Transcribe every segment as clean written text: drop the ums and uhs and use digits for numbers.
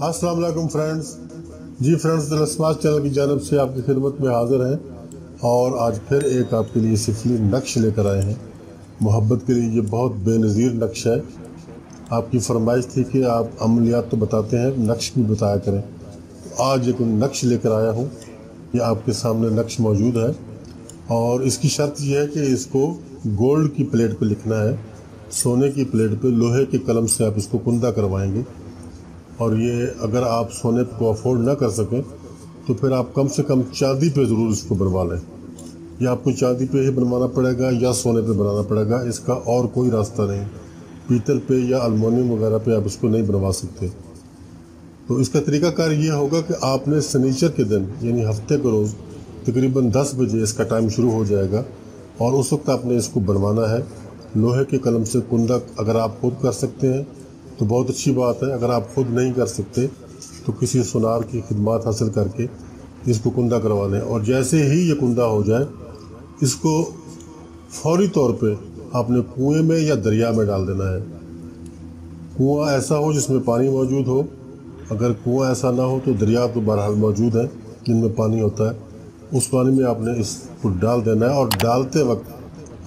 अस्सलाम वालेकुम फ्रेंड्स। जी friends, smart channel की जानिब से आपकी खिदमत में हाजिर हैं और आज फिर एक आपके लिए सिफली नक्श लेकर आए हैं। मोहब्बत के लिए ये बहुत बेनज़ीर नक्श है। आपकी फरमाइश थी कि आप अमलियात तो बताते हैं, नक्श भी बताया करें, तो आज एक नक्श लेकर आया हूँ। ये आपके सामने नक्श मौजूद है और इसकी शर्त यह है कि इसको गोल्ड की प्लेट पे लिखना है, सोने की प्लेट पे लोहे के कलम से आप इसको कुंदा करवाएंगे। और ये अगर आप सोने को अफोर्ड ना कर सकें तो फिर आप कम से कम चांदी पे ज़रूर इसको बनवा लें। या आपको चांदी पे ही बनवाना पड़ेगा या सोने पे बनाना पड़ेगा, इसका और कोई रास्ता नहीं। पीतल पे या अलमोनियम वगैरह पे आप इसको नहीं बनवा सकते। तो इसका तरीकाकार ये होगा कि आपने शनिचर के दिन यानी हफ्ते के रोज़ तकरीबन 10 बजे इसका टाइम शुरू हो जाएगा और उस वक्त आपने इसको बनवाना है। लोहे के कलम से कुंदा अगर आप खुद कर सकते हैं तो बहुत अच्छी बात है। अगर आप खुद नहीं कर सकते तो किसी सुनार की खिदमत हासिल करके इसको कुंदा करवा लें। और जैसे ही ये कुंदा हो जाए, इसको फौरी तौर पे आपने कुएं में या दरिया में डाल देना है। कुआं ऐसा हो जिसमें पानी मौजूद हो, अगर कुआं ऐसा ना हो तो दरिया तो बहरहाल मौजूद है जिनमें पानी होता है। उस पानी में आपने इसको डाल देना है और डालते वक्त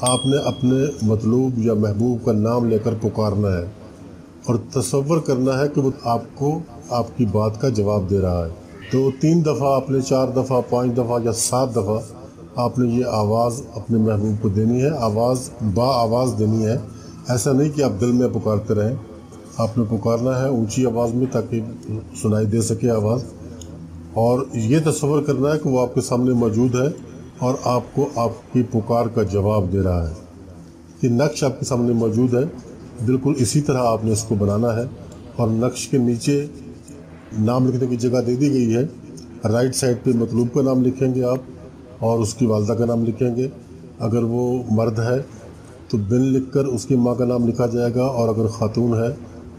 आपने अपने मतलूब या महबूब का नाम लेकर पुकारना है और तसव्वुर करना है कि वो आपको आपकी बात का जवाब दे रहा है। तो 3 दफ़ा आपने, 4 दफ़ा, 5 दफ़ा या 7 दफ़ा आपने ये आवाज़ अपने महबूब को देनी है। आवाज़ आवाज़ देनी है, ऐसा नहीं कि आप दिल में पुकारते रहें। आपने पुकारना है ऊंची आवाज़ में ताकि सुनाई दे सके आवाज़। और ये तसव्वुर करना है कि वो आपके सामने मौजूद है और आपको आपकी पुकार का जवाब दे रहा है। कि नक्श आपके सामने मौजूद है, बिल्कुल इसी तरह आपने इसको बनाना है। और नक्श के नीचे नाम लिखने की जगह दे दी गई है। राइट साइड पे मतलूब का नाम लिखेंगे आप और उसकी वालदा का नाम लिखेंगे। अगर वो मर्द है तो बिन लिखकर उसकी माँ का नाम लिखा जाएगा और अगर ख़ातून है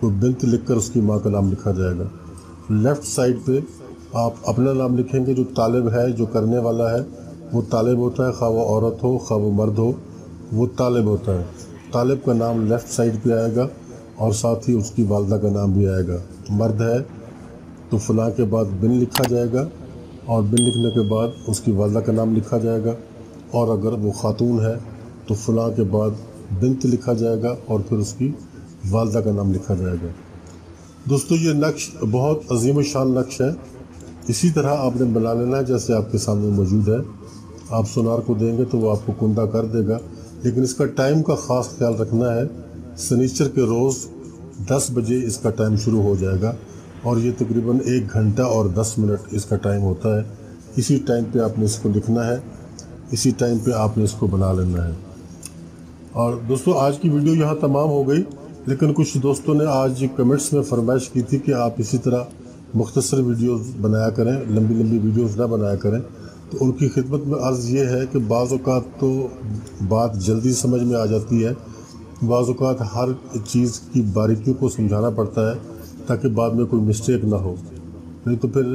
तो बिन्त लिखकर उसकी माँ का नाम लिखा जाएगा। लेफ़्ट साइड पे आप अपना नाम लिखेंगे। जो तालिब है, जो करने वाला है, वो तालिब होता है, खा वो औरत हो खा वो मर्द हो, वो तालिब होता है। तालिब का नाम लेफ़्ट साइड पे आएगा और साथ ही उसकी वालदा का नाम भी आएगा। मर्द है तो फ़लाँ के बाद बिन लिखा जाएगा और बिन लिखने के बाद उसकी वालदा का नाम लिखा जाएगा। और अगर वो ख़ातून है तो फ़लाँ के बाद बिन्त लिखा जाएगा और फिर उसकी वालदा का नाम लिखा जाएगा। दोस्तों, ये नक्श बहुत अजीम शान नक्श है। इसी तरह आपने बना लेना है जैसे आपके सामने मौजूद है। आप सुनार को देंगे तो वो आपको कुंदा कर देगा, लेकिन इसका टाइम का ख़ास ख्याल रखना है। शनिचर के रोज़ 10 बजे इसका टाइम शुरू हो जाएगा और ये तकरीबन 1 घंटा और 10 मिनट इसका टाइम होता है। इसी टाइम पे आपने इसको लिखना है, इसी टाइम पे आपने इसको बना लेना है। और दोस्तों, आज की वीडियो यहाँ तमाम हो गई, लेकिन कुछ दोस्तों ने आज कमेंट्स में फरमाइश की थी कि आप इसी तरह मुख्तसर वीडियोज़ बनाया करें, लंबी लंबी वीडियोज़ ना बनाया करें। तो उनकी खिदमत में अर्ज़ ये है कि बाज़ औक़ात तो बात जल्दी समझ में आ जाती है, बाज़ औक़ात हर चीज़ की बारीकियों को समझाना पड़ता है ताकि बाद में कोई मिस्टेक ना हो। नहीं तो फिर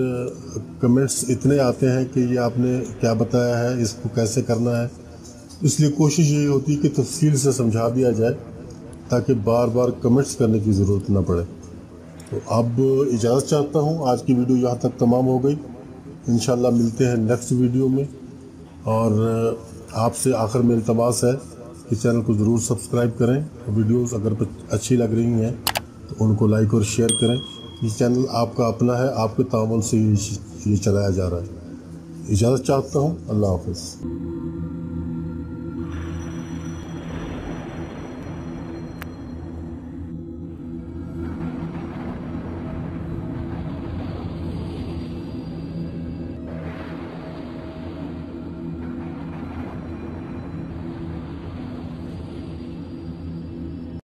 कमेंट्स इतने आते हैं कि ये आपने क्या बताया है, इसको कैसे करना है। इसलिए कोशिश यही होती है कि तफसील से समझा दिया जाए ताकि बार बार कमेंट्स करने की ज़रूरत ना पड़े। तो अब इजाज़त चाहता हूँ। आज की वीडियो यहाँ तक तमाम हो गई। इंशाल्लाह मिलते हैं नेक्स्ट वीडियो में। और आपसे आखिर में इल्तमास है कि चैनल को ज़रूर सब्सक्राइब करें। वीडियोस अगर अच्छी लग रही हैं तो उनको लाइक और शेयर करें। ये चैनल आपका अपना है, आपके ताउन से ये चलाया जा रहा है। इजाज़त चाहता हूँ। अल्लाह हाफ़िज़।